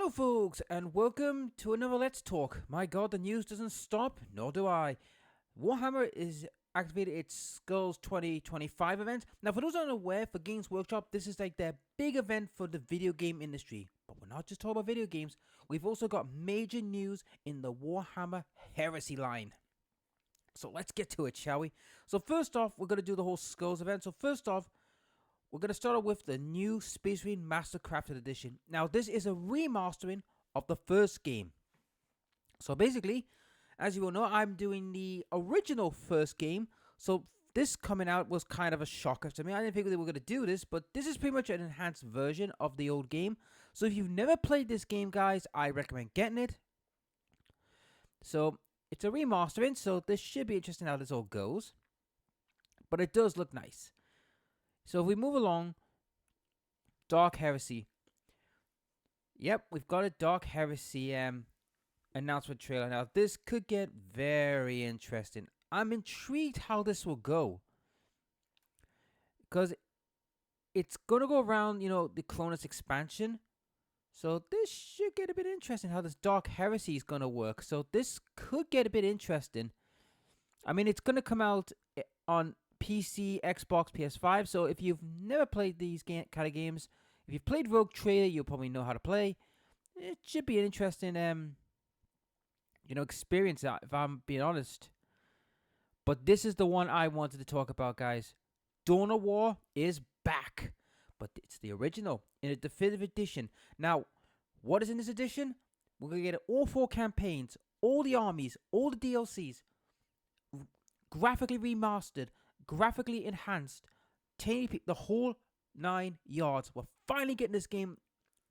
Hello folks and welcome to another Let's Talk. My god, the news doesn't stop, nor do I. Warhammer is activated its Skulls 2025 event. Now for those unaware, for Games Workshop, this is like their big event for the video game industry. But we're not just talking about video games, we've also got major news in the Warhammer heresy line. So let's get to it, shall we? So first off, we're going to do the whole Skulls event. So first off, we're going to start off with the new Space Marine Mastercrafted Edition. Now, this is a remastering of the first game. So basically, as you all know, I'm doing the original first game. So this coming out was kind of a shocker to me. I didn't think they were going to do this, but this is pretty much an enhanced version of the old game. So if you've never played this game, guys, I recommend getting it. So it's a remastering, so this should be interesting how this all goes. But it does look nice. So if we move along, Dark Heresy. Yep, we've got a Dark Heresy announcement trailer. Now, this could get very interesting. I'm intrigued how this will go. Because it's going to go around, the Cronus expansion. So this should get a bit interesting how this Dark Heresy is going to work. So this could get a bit interesting. I mean, it's going to come out on PC, Xbox, PS5. So if you've never played these kind of games, if you've played Rogue Trader, you'll probably know how to play. It should be an interesting, experience, if I'm being honest. But this is the one I wanted to talk about, guys. Dawn of War is back, but it's the original in a definitive edition. Now, what is in this edition? We're gonna get all 4 campaigns, all the armies, all the DLCs, graphically remastered, graphically enhanced, the whole 9 yards. We're finally getting this game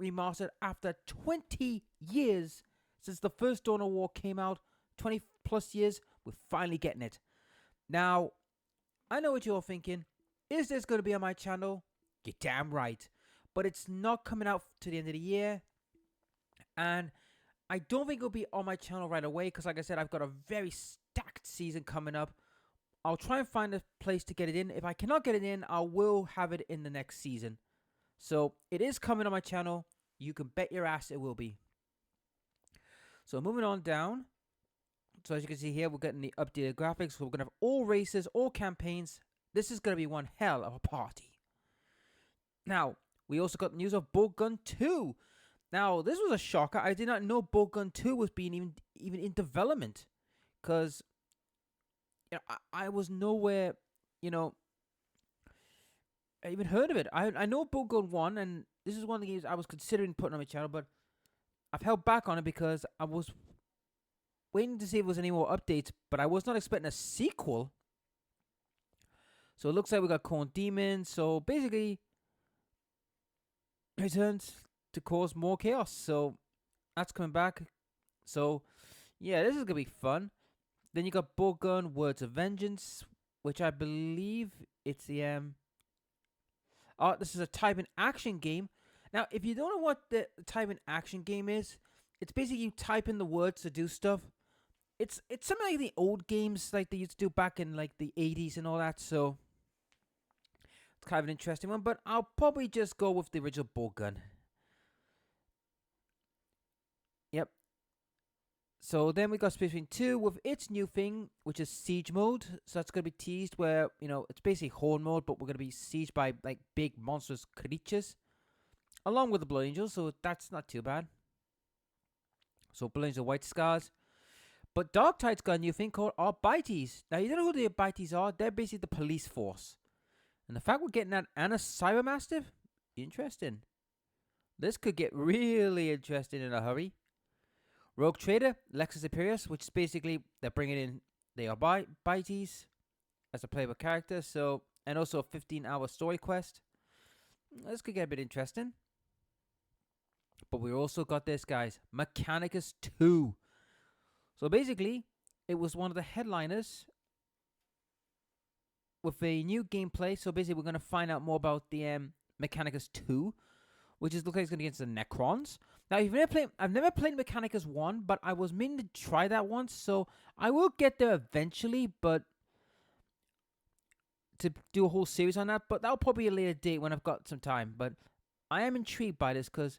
remastered after 20 years since the first Dawn of War came out. 20 plus years, we're finally getting it. Now, I know what you're thinking. Is this going to be on my channel? You're damn right. But it's not coming out to the end of the year. And I don't think it'll be on my channel right away because, like I said, I've got a very stacked season coming up. I'll try and find a place to get it in. If I cannot get it in, I will have it in the next season. So it is coming on my channel. You can bet your ass it will be. So moving on down. So as you can see here, we're getting the updated graphics. So we're going to have all races, all campaigns. This is going to be one hell of a party. Now, we also got news of Bolt Gun 2. Now, this was a shocker. I did not know Bolt Gun 2 was being even in development. Because I was nowhere, I even heard of it. I know Bolt Gun 1, and this is one of the games I was considering putting on my channel, but I've held back on it because I was waiting to see if there was any more updates, but I was not expecting a sequel. So it looks like we got Corn Demons. So basically, returns to cause more chaos. So that's coming back. So yeah, this is gonna be fun. Then you got Bolt Gun Words of Vengeance, which I believe it's the this is a type in action game. Now, if you don't know what the type in action game is, it's basically you type in the words to do stuff. It's something like the old games like they used to do back in like the 80s and all that. So it's kind of an interesting one, but I'll probably just go with the original Bolt Gun. Yep. So then we got Space Marine 2 with its new thing, which is Siege Mode. So that's going to be teased where, it's basically Horde Mode, but we're going to be sieged by like big monstrous creatures. Along with the Blood Angels, so that's not too bad. So Blood Angels White Scars. But Dark Tide's got a new thing called Arbites. Now, you don't know who the Arbites are. They're basically the police force. And the fact we're getting that and a Cyber Mastiff, interesting. This could get really interesting in a hurry. Rogue Trader, Lexus Imperius, which is basically they're bringing in the Arbites as a playable character. So, and also a 15-hour story quest. This could get a bit interesting. But we also got this, guys. Mechanicus 2. So basically, it was one of the headliners with a new gameplay. So basically, we're going to find out more about the Mechanicus 2, which is looks like it's going to get against the Necrons. Now, I've never played Mechanicus 1, but I was meaning to try that once. So I will get there eventually, but to do a whole series on that. But that'll probably be a later date when I've got some time. But I am intrigued by this because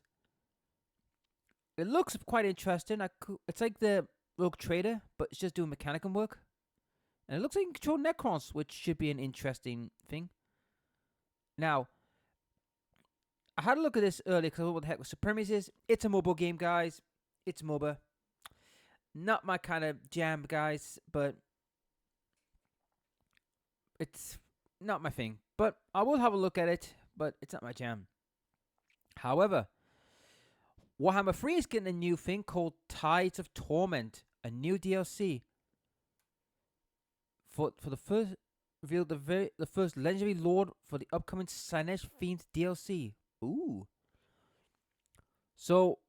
It looks quite interesting. It's like the Rogue Trader, but it's just doing mechanical work. And it looks like you can control Necrons, which should be an interesting thing. Now, I had a look at this earlier because I thought what the heck Supremacy is. It's a mobile game, guys. It's MOBA. Not my kind of jam, guys, but it's not my thing. But I will have a look at it, but it's not my jam. However, Warhammer 3 is getting a new thing called Tides of Torment, a new DLC. For the first revealed the first legendary lord for the upcoming Slanesh themed DLC. Ooh. So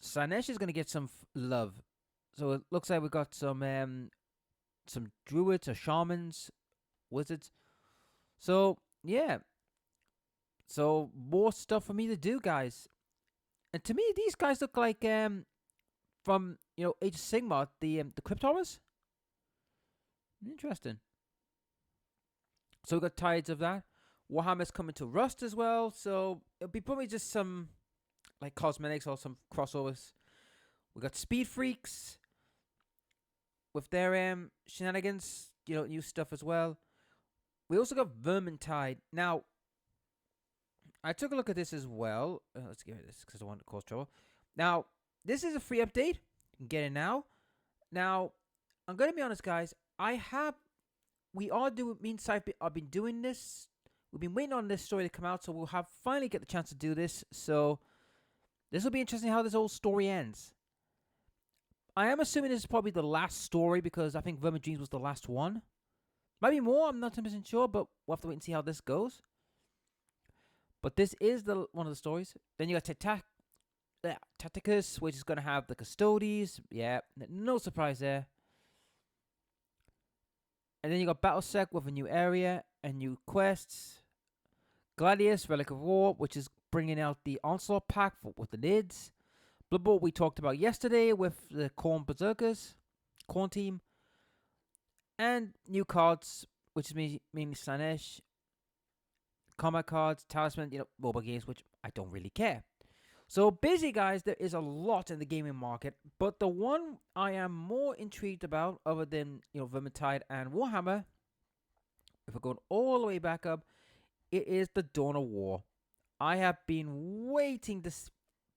Slanesh is gonna get some love. So it looks like we got some druids or shamans, wizards. So yeah. So more stuff for me to do, guys. And to me, these guys look like from Age of Sigmar, the Crypt Horrors. Interesting. So we got Tides of that. Warhammer's coming to Rust as well, so it'll be probably just some like cosmetics or some crossovers. We got Speed Freaks with their shenanigans, new stuff as well. We also got Vermintide. Now, I took a look at this as well. Let's get rid of this because I don't want to cause trouble. Now, this is a free update. You can get it now. Now, I'm going to be honest, guys. Me and Sype have been doing this. We've been waiting on this story to come out, so we'll finally get the chance to do this. So, this will be interesting how this whole story ends. I am assuming this is probably the last story because I think Vermin Dreams was the last one. Might be more, I'm not 100% sure, but we'll have to wait and see how this goes. But this is one of the stories. Then you got Tacticus, which is going to have the Custodes. Yeah, no surprise there. And then you got Battlesec with a new area and new quests. Gladius, Relic of War, which is bringing out the Onslaught pack with the lids. Blood Bowl we talked about yesterday with the Khorne Berserkers, Khorne team. And new cards, which is mainly Slanesh. Combat cards, Talisman, mobile games, which I don't really care. So basically, guys, there is a lot in the gaming market, but the one I am more intrigued about, other than Vermintide and Warhammer, if we're going all the way back up, it is the Dawn of War. I have been waiting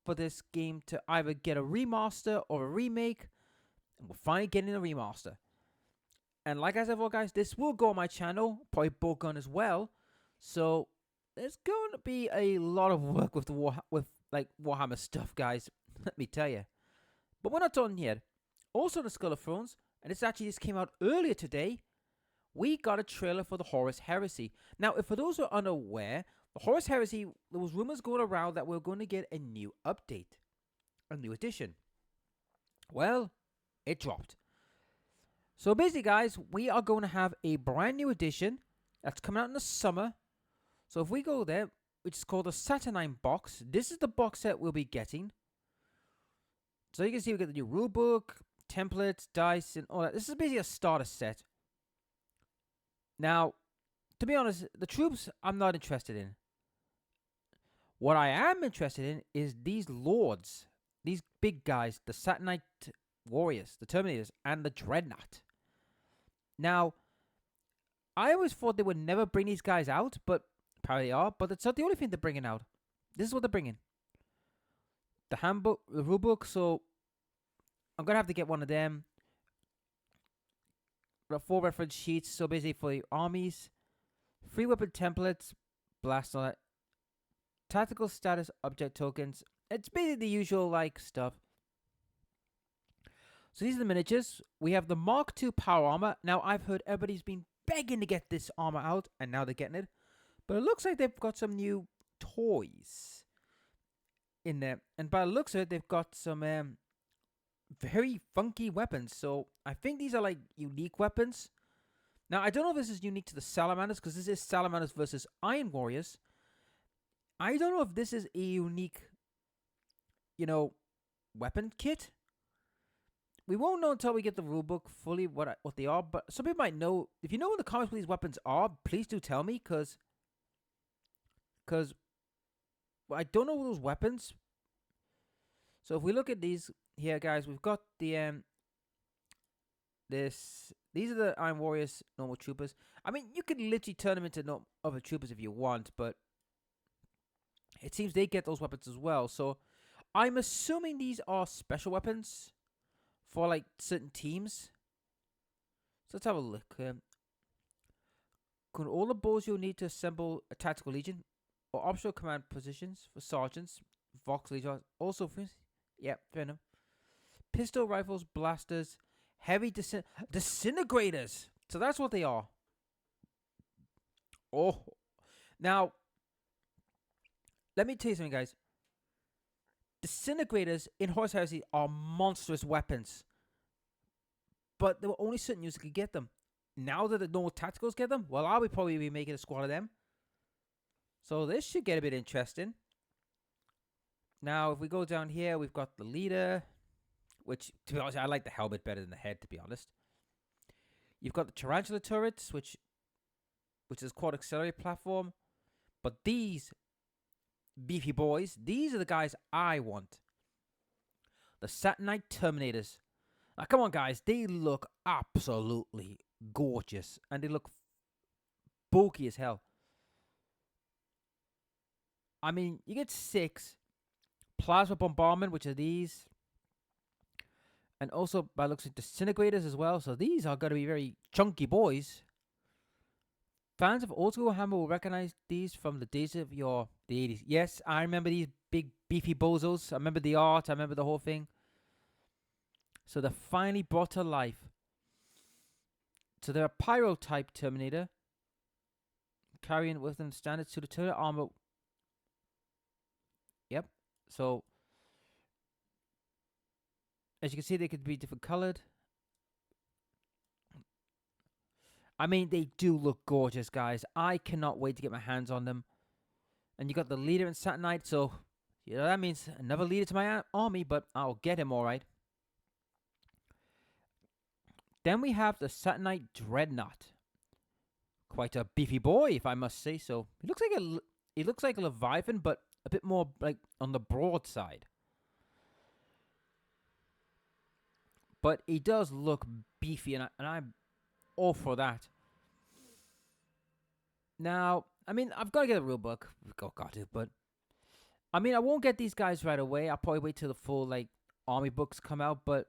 for this game to either get a remaster or a remake, and we're finally getting a remaster. And like I said, well, guys, this will go on my channel, probably Boltgun as well. So there's going to be a lot of work with Warhammer stuff, guys. Let me tell you. But we're not done yet. Also, the Skull of Thrones, and this came out earlier today. We got a trailer for the Horus Heresy. Now, if for those who are unaware, the Horus Heresy, there was rumors going around that we're going to get a new update, a new edition. Well, it dropped. So basically, guys, we are going to have a brand new edition that's coming out in the summer. So if we go there, which is called the Saturnine box, this is the box set we'll be getting. So you can see we get the new rulebook, templates, dice, and all that. This is basically a starter set. Now, to be honest, the troops I'm not interested in. What I am interested in is these lords, these big guys, the Saturnite warriors, the Terminators, and the Dreadnought. Now, I always thought they would never bring these guys out, but apparently they are. But it's not the only thing they're bringing out. This is what they're bringing. The handbook, the rulebook. So I'm gonna have to get one of them. 4 reference sheets. So basically for the armies, 3 weapon templates, blast on it, tactical status object tokens. It's basically the usual stuff. So these are the miniatures. We have the Mark II power armor. Now, I've heard everybody's been begging to get this armor out, and now they're getting it. But it looks like they've got some new toys in there. And by the looks of it, they've got some very funky weapons. So I think these are unique weapons. Now, I don't know if this is unique to the Salamanders, because this is Salamanders versus Iron Warriors. I don't know if this is a unique, weapon kit. We won't know until we get the rulebook fully what they are, but some people might know. If you know in the comments what these weapons are, please do tell me, because I don't know those weapons. So if we look at these here, guys, we've got the these are the Iron Warriors normal troopers. I mean, you could literally turn them into other troopers if you want, but it seems they get those weapons as well. So I'm assuming these are special weapons for like certain teams. So let's have a look. Can all the balls you'll need to assemble a tactical legion or optional command positions for sergeants, Vox legions, also for yeah, fair enough. Pistol rifles, blasters, heavy disintegrators. So that's what they are. Oh, now let me tell you something, guys. Disintegrators in Horus Heresy are monstrous weapons, but there were only certain users could get them. Now that the normal tacticals get them, well, I'll probably be making a squad of them. So this should get a bit interesting. Now, if we go down here, we've got the leader, which, to be honest, I like the helmet better than the head, to be honest. You've got the tarantula turrets, which is quad accelerated platform. But these beefy boys, these are the guys I want. The Satanite Terminators. Now, come on, guys. They look absolutely gorgeous. And they look bulky as hell. I mean, you get 6 plasma bombardment, which are these. And also, by looks of disintegrators as well. So these are going to be very chunky boys. Fans of old school Hammer will recognize these from the days of the 80s. Yes, I remember these big beefy bozos. I remember the art. I remember the whole thing. So they're finally brought to life. So they're a pyro type Terminator, carrying with them standard suit of turret armor. Yep. So as you can see, they could be different colored. I mean, they do look gorgeous, guys. I cannot wait to get my hands on them. And you got the leader in Satanite, so you know that means another leader to my army, but I'll get him all right. Then we have the Satanite Dreadnought. Quite a beefy boy, if I must say so. He looks like a Leviathan, but a bit more like on the broad side. But he does look beefy, and I'm all for that. Now, I mean, I've got to get a real book. Got to, but I mean, I won't get these guys right away. I'll probably wait till the full like army books come out. But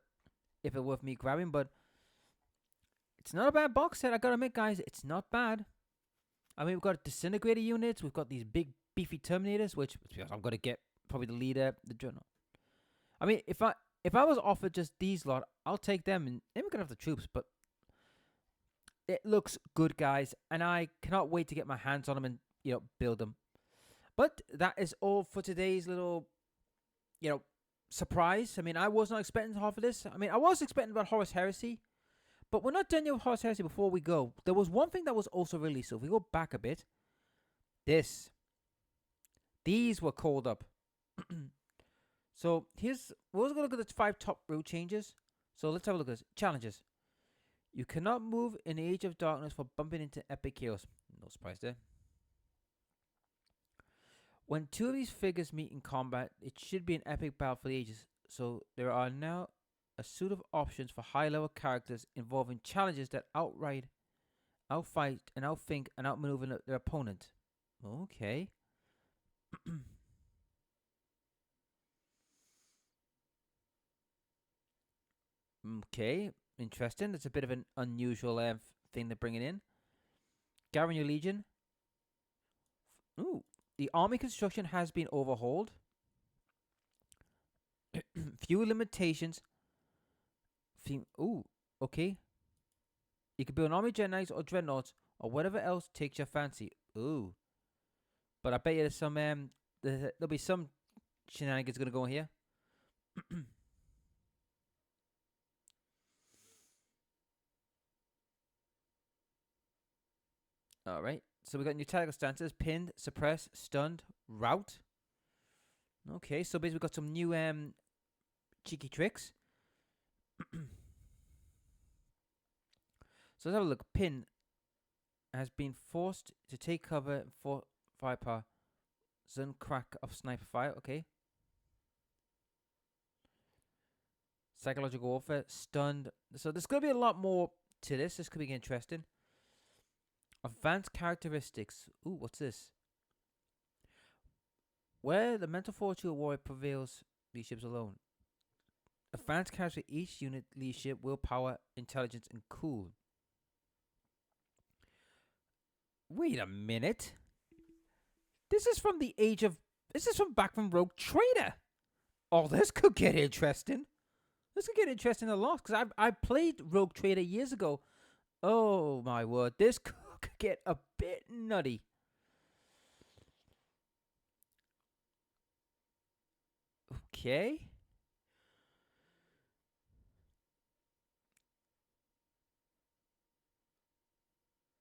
if it's worth me grabbing, but it's not a bad box set. I gotta admit, guys, it's not bad. I mean, we've got disintegrator units. We've got these big beefy Terminators, which I'm gonna get probably the leader, the journal. I mean, if I was offered just these lot, I'll take them, and then we're gonna have the troops. But it looks good, guys, and I cannot wait to get my hands on them and build them. But that is all for today's little, surprise. I mean, I was not expecting half of this. I mean, I was expecting about Horus Heresy, but we're not done yet with Horus Heresy. Before we go, there was one thing that was also released. So if we go back a bit, these were called up. So we're going to look at the 5 top rule changes. So let's have a look at this. Challenges. You cannot move in the Age of Darkness for bumping into epic heroes. No surprise there. When 2 of these figures meet in combat, it should be an epic battle for the ages. So there are now a suite of options for high-level characters involving challenges that outfight, and outthink, and outmaneuver their opponent. Okay. Okay, interesting. That's a bit of an unusual thing they're bringing in. Gather your legion. Ooh, the army construction has been overhauled. Fewer limitations. Ooh, okay. You can build an army Jet Knights or Dreadnoughts or whatever else takes your fancy. Ooh. But I bet you there's some there'll be some shenanigans gonna go in here. Alright. So we got new tactical stances: pinned, suppress, stunned, rout. Okay, so basically we got some new cheeky tricks. So let's have a look. Pin has been forced to take cover for firepower. Zone crack of sniper fire. Okay. Psychological warfare, stunned. So there's going to be a lot more to this. This could be interesting. Advanced characteristics. Ooh, what's this? Where the mental fortitude of warrior prevails, leaderships alone. Advanced characteristics each unit: leadership, willpower, intelligence, and cool. Wait a minute. This is from the age of... This is from back from Rogue Trader. Oh, this could get interesting. This could get interesting a lot, because I played Rogue Trader years ago. Oh, my word. This could get a bit nutty. Okay.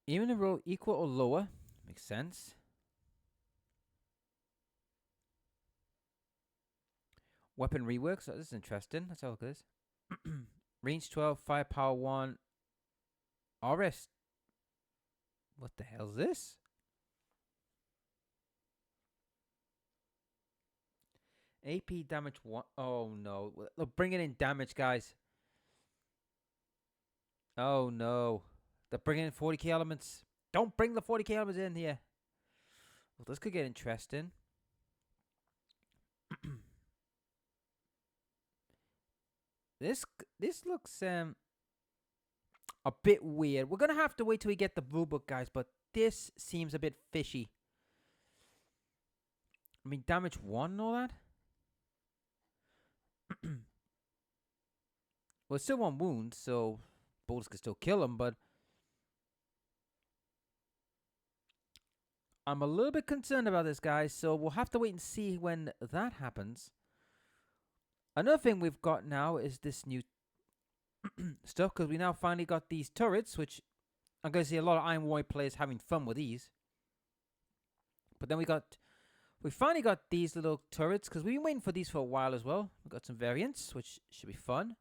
Even a roll equal or lower. Makes sense. Weapon rework. So this is interesting. Let's have a look at this. Range 12, firepower 1. RS. What the hell is this? AP damage 1. Oh no. Look, bringing in damage, guys. Oh no. They're bringing in 40k elements. Don't bring the 40k elements in here. Well, this could get interesting. This looks a bit weird. We're gonna have to wait till we get the rulebook, guys. But this seems a bit fishy. I mean, damage 1 and all that. Well, it's still 1 wound, so bullets can still kill him, but I'm a little bit concerned about this, guys, so we'll have to wait and see when that happens. Another thing we've got now is this new stuff, because we now finally got these turrets, which I'm going to see a lot of Iron Warrior players having fun with these. But then we finally got these little turrets, because we've been waiting for these for a while as well. We've got some variants, which should be fun.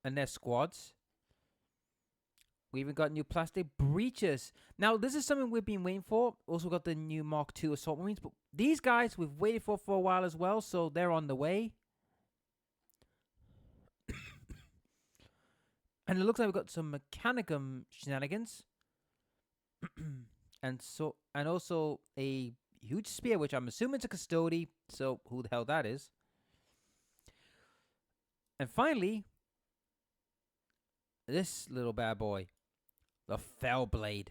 And their squads. We even got new plastic breaches. Now, this is something we've been waiting for. Also got the new Mark II Assault Marines. But these guys we've waited for a while as well, so they're on the way. And it looks like we've got some Mechanicum shenanigans. And also a huge spear, which I'm assuming is a custody. So who the hell that is? And finally, this little bad boy, the Fellblade.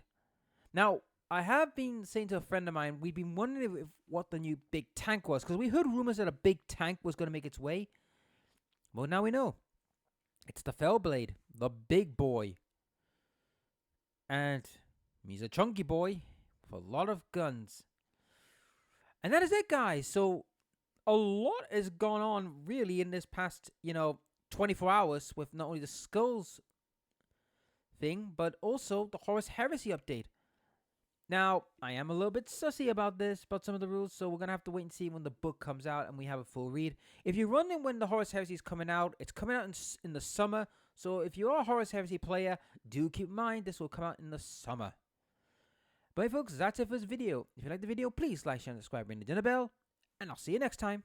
Now, I have been saying to a friend of mine, we've been wondering if what the new big tank was, because we heard rumors that a big tank was going to make its way. Well, now we know. It's the Fellblade, the big boy. And he's a chunky boy with a lot of guns. And that is it, guys. So a lot has gone on really in this past, 24 hours with not only the Skulls thing, but also the Horus Heresy update. Now, I am a little bit sussy about some of the rules, so we're going to have to wait and see when the book comes out and we have a full read. If you're wondering when the Horus Heresy is coming out, it's coming out in the summer. So if you're a Horus Heresy player, do keep in mind this will come out in the summer. But hey folks, that's it for this video. If you like the video, please like, share, and subscribe, ring the dinner bell, and I'll see you next time.